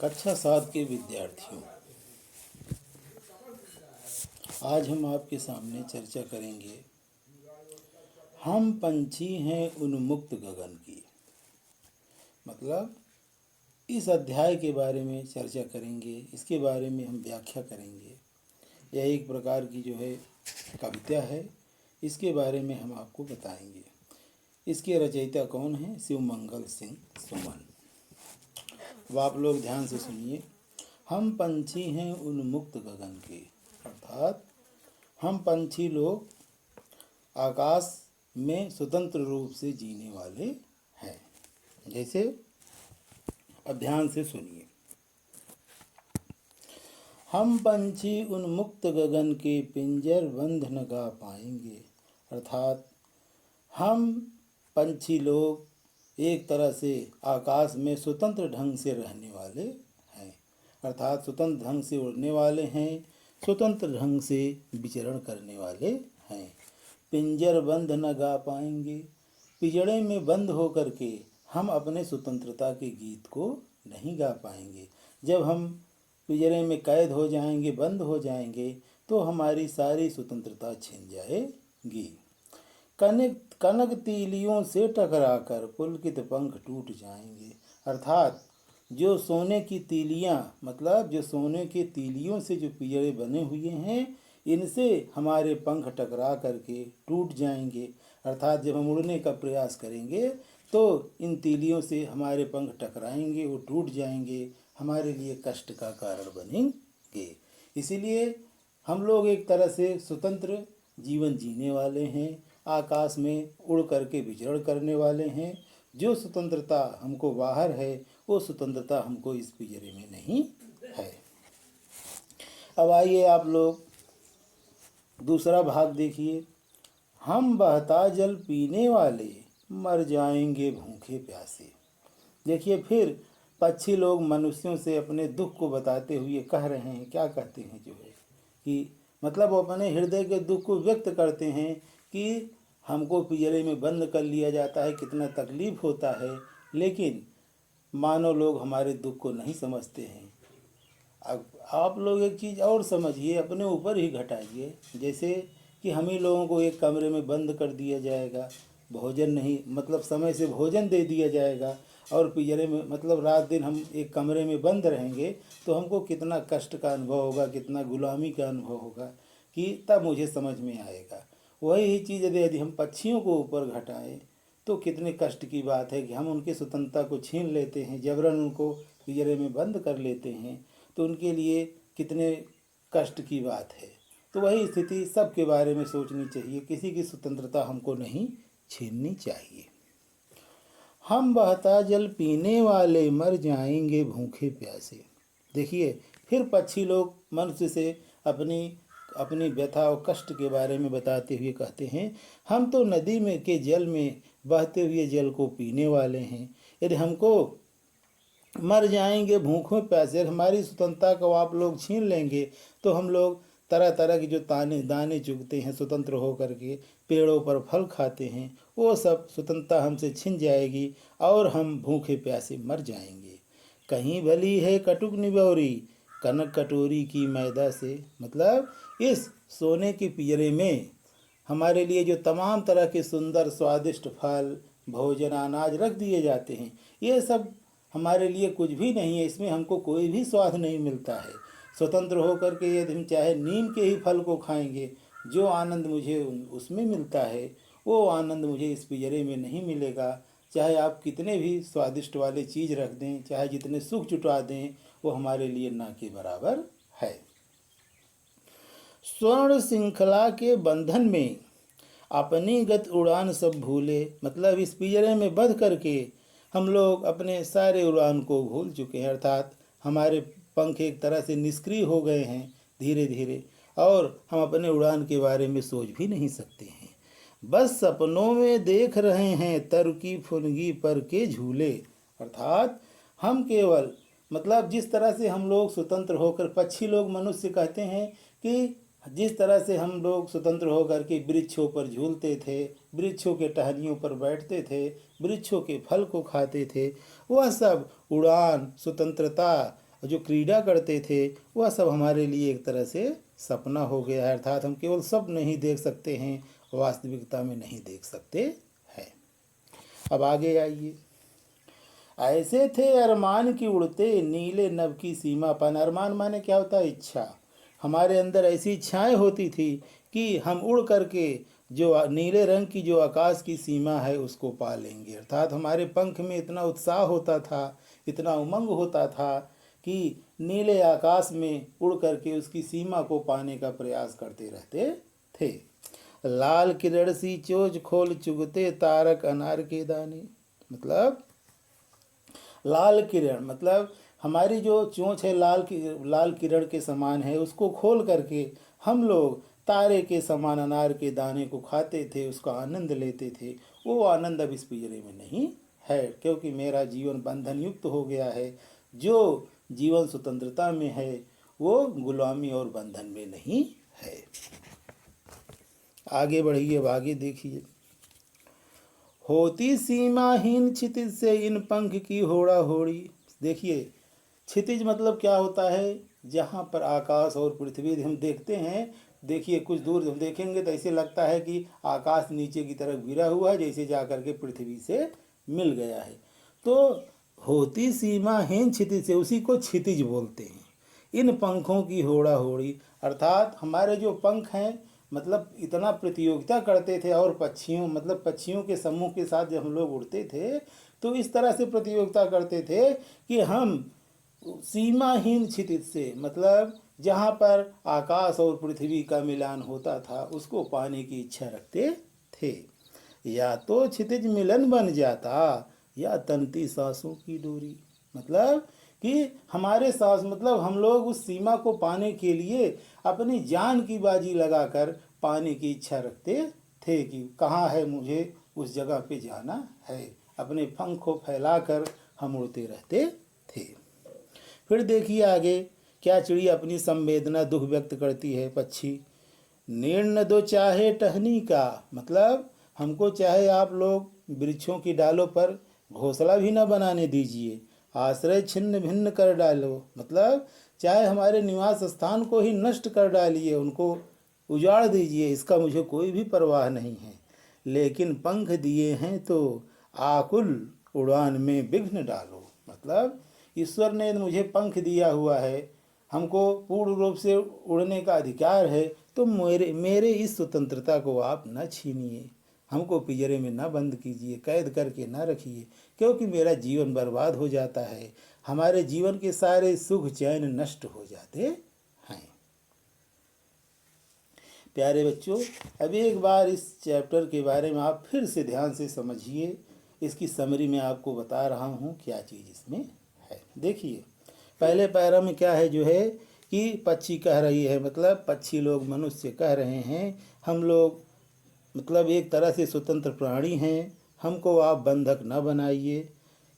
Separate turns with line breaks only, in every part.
कक्षा 7 के विद्यार्थियों, आज हम आपके सामने चर्चा करेंगे हम पंछी हैं उन्मुक्त गगन की। मतलब इस अध्याय के बारे में चर्चा करेंगे, इसके बारे में हम व्याख्या करेंगे। यह एक प्रकार की जो है कविता है, इसके बारे में हम आपको बताएंगे। इसके रचयिता कौन हैं? शिवमंगल सिंह सुमन। अब आप लोग ध्यान से सुनिए। हम पंछी हैं उन्मुक्त गगन के, अर्थात हम पंछी लोग आकाश में स्वतंत्र रूप से जीने वाले हैं। जैसे अब ध्यान से सुनिए। हम पंछी उन्मुक्त गगन के पिंजर बंद न गा पाएंगे, अर्थात हम पंछी लोग एक तरह से आकाश में स्वतंत्र ढंग से रहने वाले हैं, अर्थात स्वतंत्र ढंग से उड़ने वाले हैं, स्वतंत्र ढंग से विचरण करने वाले हैं। पिंजर बंद न गा पाएंगे, पिंजड़े में बंद होकर के हम अपने स्वतंत्रता के गीत को नहीं गा पाएंगे। जब हम पिंजरे में कैद हो जाएंगे, बंद हो जाएंगे, तो हमारी सारी स्वतंत्रता छिन जाएगी। कनक तीलियों से टकराकर पुलकित पंख टूट जाएंगे, अर्थात जो सोने की तीलियां, मतलब जो सोने के तीलियों से जो पिंजरे बने हुए हैं, इनसे हमारे पंख टकरा करके टूट जाएंगे। अर्थात जब हम उड़ने का प्रयास करेंगे तो इन तीलियों से हमारे पंख टकराएंगे, वो टूट जाएंगे, हमारे लिए कष्ट का कारण बनेंगे। इसीलिए हम लोग एक तरह से स्वतंत्र जीवन जीने वाले हैं, आकाश में उड़ करके विचरण करने वाले हैं। जो स्वतंत्रता हमको बाहर है, वो स्वतंत्रता हमको इस पिंजरे में नहीं है। अब आइए आप लोग दूसरा भाग देखिए। हम बहता जल पीने वाले मर जाएंगे भूखे प्यासे। देखिए फिर पक्षी लोग मनुष्यों से अपने दुख को बताते हुए कह रहे हैं, क्या कहते हैं जो है कि मतलब वो अपने हृदय के दुख को व्यक्त करते हैं कि हमको पिंजरे में बंद कर लिया जाता है, कितना तकलीफ़ होता है, लेकिन मानव लोग हमारे दुख को नहीं समझते हैं। अब आप लोग एक चीज़ और समझिए, अपने ऊपर ही घटाइए। जैसे कि हम ही लोगों को एक कमरे में बंद कर दिया जाएगा, भोजन नहीं, मतलब समय से भोजन दे दिया जाएगा, और पिंजरे में मतलब रात दिन हम एक कमरे में बंद रहेंगे, तो हमको कितना कष्ट का अनुभव होगा, कितना गुलामी का अनुभव होगा, कि तब मुझे समझ में आएगा। वही चीज़ यदि हम पक्षियों को ऊपर घटाएं तो कितने कष्ट की बात है कि हम उनकी स्वतंत्रता को छीन लेते हैं, जबरन उनको पिंजरे में बंद कर लेते हैं, तो उनके लिए कितने कष्ट की बात है। तो वही स्थिति सबके बारे में सोचनी चाहिए, किसी की स्वतंत्रता हमको नहीं छीननी चाहिए। हम बहता जल पीने वाले मर जाएंगे भूखे प्यासे। देखिए फिर पक्षी लोग मनुष्य से अपनी व्यथा और कष्ट के बारे में बताते हुए कहते हैं, हम तो नदी में के जल में बहते हुए जल को पीने वाले हैं। यदि हमको मर जाएंगे भूखे प्यासे, हमारी स्वतंत्रता को आप लोग छीन लेंगे, तो हम लोग तरह तरह की जो दाने चुगते हैं स्वतंत्र होकर के, पेड़ों पर फल खाते हैं, वो सब स्वतंत्रता हमसे छिन जाएगी और हम भूखे प्यासे मर जाएंगे। कहीं भली है कटुक निबौरी कनक कटोरी की मैदा से। मतलब इस सोने के पिंजरे में हमारे लिए जो तमाम तरह के सुंदर स्वादिष्ट फल, भोजन, अनाज रख दिए जाते हैं, ये सब हमारे लिए कुछ भी नहीं है, इसमें हमको कोई भी स्वाद नहीं मिलता है। स्वतंत्र होकर के यदि हम चाहे नीम के ही फल को खाएंगे, जो आनंद मुझे उसमें मिलता है, वो आनंद मुझे इस पिंजरे में नहीं मिलेगा। चाहे आप कितने भी स्वादिष्ट वाले चीज़ रख दें, चाहे जितने सुख जुटा दें, वो हमारे लिए ना के बराबर है। स्वर्ण श्रृंखला के बंधन में अपनी गत उड़ान सब भूले। मतलब इस पिंजरे में बंध करके हम लोग अपने सारे उड़ान को भूल चुके हैं, अर्थात हमारे पंख एक तरह से निष्क्रिय हो गए हैं धीरे धीरे, और हम अपने उड़ान के बारे में सोच भी नहीं सकते हैं। बस सपनों में देख रहे हैं तरुकी फुनगी पर के झूले। अर्थात हम केवल मतलब जिस तरह से हम लोग स्वतंत्र होकर, पक्षी लोग मनुष्य कहते हैं कि जिस तरह से हम लोग स्वतंत्र होकर के वृक्षों पर झूलते थे, वृक्षों के टहनियों पर बैठते थे, वृक्षों के फल को खाते थे, वह सब उड़ान, स्वतंत्रता, जो क्रीड़ा करते थे, वह सब हमारे लिए एक तरह से सपना हो गया है। अर्थात हम केवल सपने ही देख सकते हैं, वास्तविकता में नहीं देख सकते हैं। अब आगे आइए। ऐसे थे अरमान की उड़ते, नीले नभ की सीमा पान। अरमान माने क्या होता है? इच्छा। हमारे अंदर ऐसी इच्छाएं होती थी कि हम उड़ करके जो नीले रंग की जो आकाश की सीमा है उसको पा लेंगे। अर्थात हमारे पंख में इतना उत्साह होता था, इतना उमंग होता था कि नीले आकाश में उड़ करके उसकी सीमा को पाने का प्रयास करते रहते थे। लाल किरण सी चोच खोल चुगते, तारक अनार के दाने। मतलब लाल किरण मतलब हमारी जो चोंच है लाल किरण के समान है, उसको खोल करके हम लोग तारे के समान अनार के दाने को खाते थे, उसका आनंद लेते थे। वो आनंद अब इस पिंजरे में नहीं है, क्योंकि मेरा जीवन बंधन युक्त हो गया है। जो जीवन स्वतंत्रता में है वो गुलामी और बंधन में नहीं है। आगे बढ़िए, अब आगे देखिए। होती सीमाहीन क्षितिज से इन पंख की होड़ा होड़ी। देखिए, क्षितिज मतलब क्या होता है? जहाँ पर आकाश और पृथ्वी हम देखते हैं, देखिए कुछ दूर हम देखेंगे तो ऐसे लगता है कि आकाश नीचे की तरफ गिरा हुआ है, जैसे जाकर के पृथ्वी से मिल गया है। तो होती सीमाहीन क्षितिज से, उसी को क्षितिज बोलते हैं। इन पंखों की होड़ा होड़ी, अर्थात हमारे जो पंख हैं, मतलब इतना प्रतियोगिता करते थे, और पक्षियों मतलब पक्षियों के समूह के साथ जब हम लोग उड़ते थे तो इस तरह से प्रतियोगिता करते थे कि हम सीमाहीन क्षितिज से, मतलब जहाँ पर आकाश और पृथ्वी का मिलान होता था, उसको पाने की इच्छा रखते थे। या तो क्षितिज मिलन बन जाता या तनती सांसों की डोरी। मतलब कि हमारे सांस, मतलब हम लोग उस सीमा को पाने के लिए अपनी जान की बाजी लगाकर पाने की इच्छा रखते थे कि कहाँ है, मुझे उस जगह पे जाना है। अपने पंख को फैलाकर हम उड़ते रहते थे। फिर देखिए आगे क्या चिड़िया अपनी संवेदना दुख व्यक्त करती है। पक्षी, निर्ण दो चाहे टहनी का। मतलब हमको चाहे आप लोग वृक्षों की डालों पर घोंसला भी न बनाने दीजिए, आश्रय छिन्न भिन्न कर डालो। मतलब चाहे हमारे निवास स्थान को ही नष्ट कर डालिए, उनको उजाड़ दीजिए, इसका मुझे कोई भी परवाह नहीं है। लेकिन पंख दिए हैं तो आकुल उड़ान में विघ्न डालो। मतलब ईश्वर ने मुझे पंख दिया हुआ है, हमको पूर्ण रूप से उड़ने का अधिकार है, तो मेरे इस स्वतंत्रता को आप न छीनिए, हमको पिंजरे में न बंद कीजिए, कैद करके न रखिए, क्योंकि मेरा जीवन बर्बाद हो जाता है, हमारे जीवन के सारे सुख चैन नष्ट हो जाते हैं। प्यारे बच्चों, अभी एक बार इस चैप्टर के बारे में आप फिर से ध्यान से समझिए। इसकी समरी में आपको बता रहा हूँ क्या चीज़ इसमें है। देखिए, पहले पैरा में क्या है जो है कि पक्षी कह रही है, मतलब पक्षी लोग मनुष्य कह रहे हैं, हम लोग मतलब एक तरह से स्वतंत्र प्राणी हैं, हमको आप बंधक न बनाइए,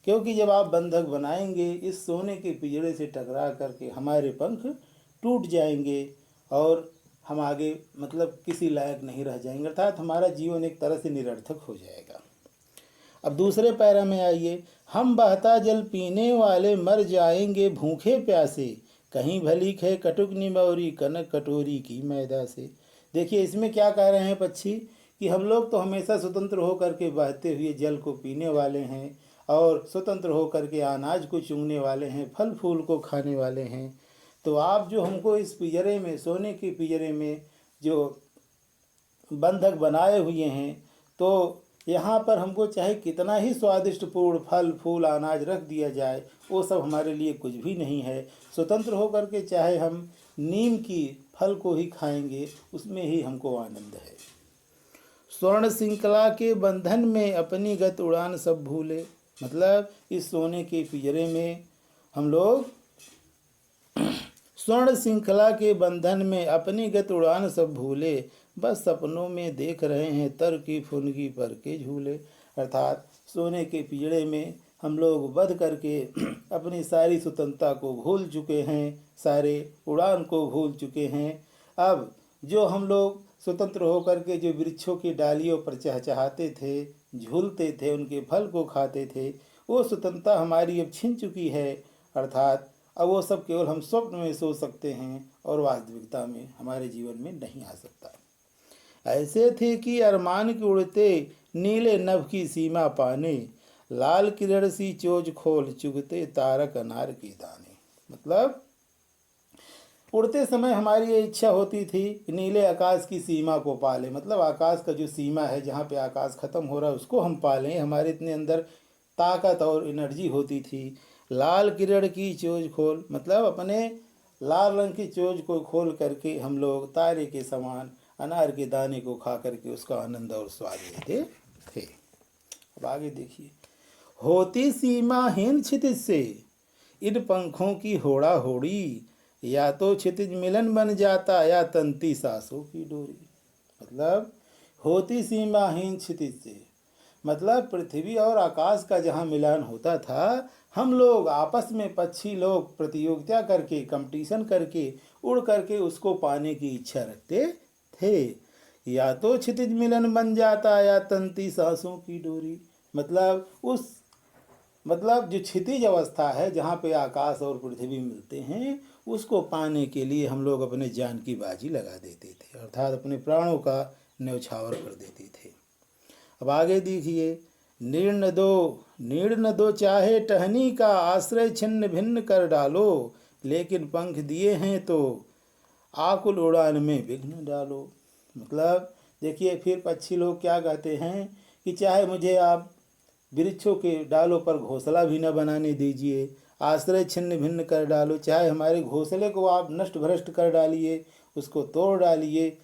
क्योंकि जब आप बंधक बनाएंगे इस सोने के पिंजरे से टकरा करके हमारे पंख टूट जाएंगे और हम आगे मतलब किसी लायक नहीं रह जाएंगे, अर्थात हमारा जीवन एक तरह से निरर्थक हो जाएगा। अब दूसरे पैरा में आइए। हम बहता जल पीने वाले मर जाएंगे भूखे प्यासे, कहीं भली है कटुक निमौरी कनक कटोरी की मैदा से। देखिए, इसमें क्या कह रहे हैं पक्षी कि हम लोग तो हमेशा स्वतंत्र होकर के बहते हुए जल को पीने वाले हैं और स्वतंत्र होकर के अनाज को चुगने वाले हैं, फल फूल को खाने वाले हैं। तो आप जो हमको इस पिंजरे में, सोने के पिंजरे में जो बंधक बनाए हुए हैं, तो यहाँ पर हमको चाहे कितना ही स्वादिष्ट पूर्ण फल फूल अनाज रख दिया जाए, वो सब हमारे लिए कुछ भी नहीं है। स्वतंत्र होकर के चाहे हम नीम की फल को ही खाएंगे, उसमें ही हमको आनंद है। स्वर्ण श्रृंखला के बंधन में अपनी गत उड़ान सब भूले। मतलब इस सोने के पिंजरे में हम लोग स्वर्ण श्रृंखला के बंधन में अपनी गत उड़ान सब भूले, बस सपनों में देख रहे हैं तर की फुनगी पर के झूले। अर्थात सोने के पिंजरे में हम लोग बंध करके अपनी सारी स्वतंत्रता को भूल चुके हैं, सारे उड़ान को भूल चुके हैं। अब जो हम लोग स्वतंत्र होकर के जो वृक्षों की डालियों पर चहचहाते थे, झूलते थे, उनके फल को खाते थे, वो स्वतंत्रता हमारी अब छिन चुकी है। अर्थात अब वो सब केवल हम स्वप्न में सोच सकते हैं और वास्तविकता में हमारे जीवन में नहीं आ सकता। ऐसे थे कि अरमान के उड़ते नीले नभ की सीमा पाने, लाल किरण सी चोज खोल चुगते तारक अनार के दाने। मतलब उड़ते समय हमारी ये इच्छा होती थी कि नीले आकाश की सीमा को पालें, मतलब आकाश का जो सीमा है जहाँ पे आकाश खत्म हो रहा है उसको हम पालें। हमारे इतने अंदर ताकत और एनर्जी होती थी। लाल किरण की चोज खोल, मतलब अपने लाल रंग की चोज को खोल करके हम लोग तारे के समान अनार के दाने को खा करके उसका आनंद और स्वाद लेते थे। अब आगे देखिए, होती सीमाहीन क्षितिज से इन पंखों की होड़ा होड़ी, या तो क्षितिज मिलन बन जाता या तंती सांसों की डोरी। मतलब होती सीमाहीन क्षितिज से, मतलब पृथ्वी और आकाश का जहाँ मिलान होता था, हम लोग आपस में पक्षी लोग प्रतियोगिता करके कंपटीशन करके उड़ करके उसको पाने की इच्छा रखते थे। या तो क्षितिज मिलन बन जाता या तंती सांसों की डोरी, मतलब जो क्षितिज अवस्था है जहाँ पे आकाश और पृथ्वी मिलते हैं, उसको पाने के लिए हम लोग अपने जान की बाजी लगा देते थे, अर्थात अपने प्राणों का न्यौछावर कर देते थे। अब आगे देखिए, नीड़ न दो चाहे टहनी का, आश्रय छिन्न भिन्न कर डालो, लेकिन पंख दिए हैं तो आकुल उड़ान में विघ्न डालो। मतलब देखिए, फिर पक्षी लोग क्या कहते हैं कि चाहे मुझे आप वृक्षों के डालों पर घोंसला भी न बनाने दीजिए, आश्रय छिन्न भिन्न कर डालो, चाहे हमारे घोंसले को आप नष्ट भ्रष्ट कर डालिए, उसको तोड़ डालिए,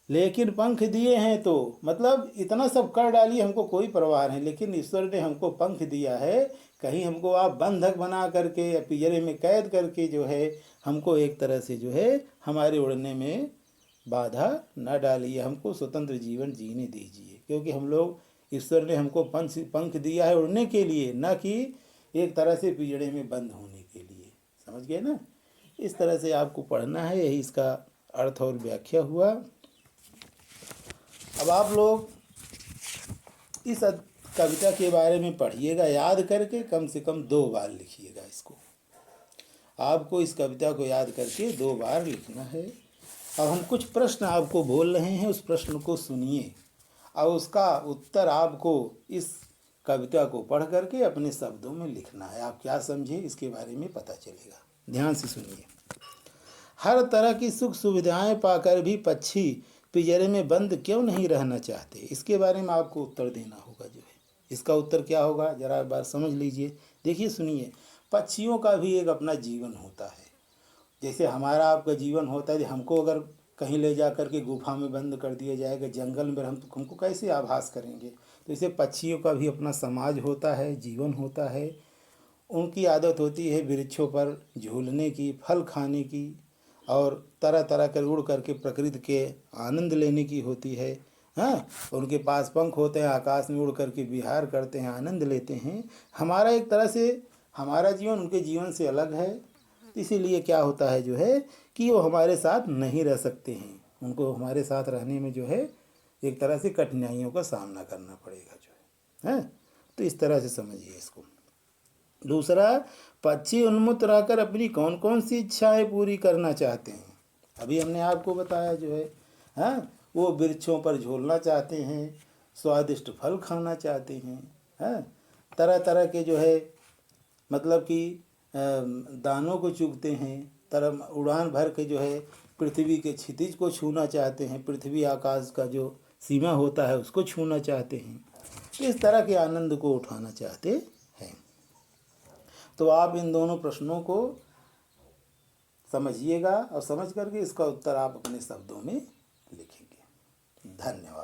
लेकिन पंख दिए हैं तो, मतलब इतना सब कर डालिए, हमको कोई परवाह नहीं, लेकिन ईश्वर ने हमको पंख दिया है, कहीं हमको आप बंधक बना करके या पिंजरे में कैद करके जो है हमको एक तरह से जो है हमारे उड़ने में बाधा न डालिए, हमको स्वतंत्र जीवन जीने दीजिए, क्योंकि हम लोग, ईश्वर ने हमको पंख दिया है उड़ने के लिए, न कि एक तरह से पिंजड़े में बंद होने के लिए। समझ गए ना? इस तरह से आपको पढ़ना है, यही इसका अर्थ और व्याख्या हुआ। अब आप लोग इस कविता के बारे में पढ़िएगा, याद करके कम से कम 2 बार लिखिएगा इसको। आपको इस कविता को याद करके 2 बार लिखना है। अब हम कुछ प्रश्न आपको बोल रहे हैं, उस प्रश्न को सुनिए और उसका उत्तर आपको इस कविता को पढ़ करके अपने शब्दों में लिखना है। आप क्या समझे इसके बारे में पता चलेगा। ध्यान से सुनिए। हर तरह की सुख सुविधाएं पाकर भी पक्षी पिंजरे में बंद क्यों नहीं रहना चाहते, इसके बारे में आपको उत्तर देना होगा। जो है इसका उत्तर क्या होगा, जरा एक बार समझ लीजिए। देखिए सुनिए, पक्षियों का भी एक अपना जीवन होता है, जैसे हमारा आपका जीवन होता है। हमको अगर कहीं ले जा कर के गुफा में बंद कर दिया जाएगा, जंगल में, हमको कैसे आभास करेंगे। तो इसे पक्षियों का भी अपना समाज होता है, जीवन होता है। उनकी आदत होती है वृक्षों पर झूलने की, फल खाने की, और तरह तरह कर उड़ करके प्रकृति के आनंद लेने की होती है। हाँ, उनके पास पंख होते हैं, आकाश में उड़ करके विहार करते हैं, आनंद लेते हैं। हमारा एक तरह से हमारा जीवन उनके जीवन से अलग है, तो इसीलिए क्या होता है जो है कि वो हमारे साथ नहीं रह सकते हैं, उनको हमारे साथ रहने में जो है एक तरह से कठिनाइयों का सामना करना पड़ेगा जो है। तो इस तरह से समझिए इसको। दूसरा, पक्षी उन्मुक्त रहकर अपनी कौन कौन सी इच्छाएं पूरी करना चाहते हैं। अभी हमने आपको बताया जो है, हाँ, वो वृक्षों पर झूलना चाहते हैं, स्वादिष्ट फल खाना चाहते हैं, हाँ, तरह तरह के जो है मतलब कि दानों को चुगते हैं, तरह उड़ान भर के जो है पृथ्वी के क्षितिज को छूना चाहते हैं, पृथ्वी आकाश का जो सीमा होता है उसको छूना चाहते हैं, इस तरह के आनंद को उठाना चाहते हैं। तो आप इन दोनों प्रश्नों को समझिएगा और समझ करके इसका उत्तर आप अपने शब्दों में लिखेंगे। धन्यवाद।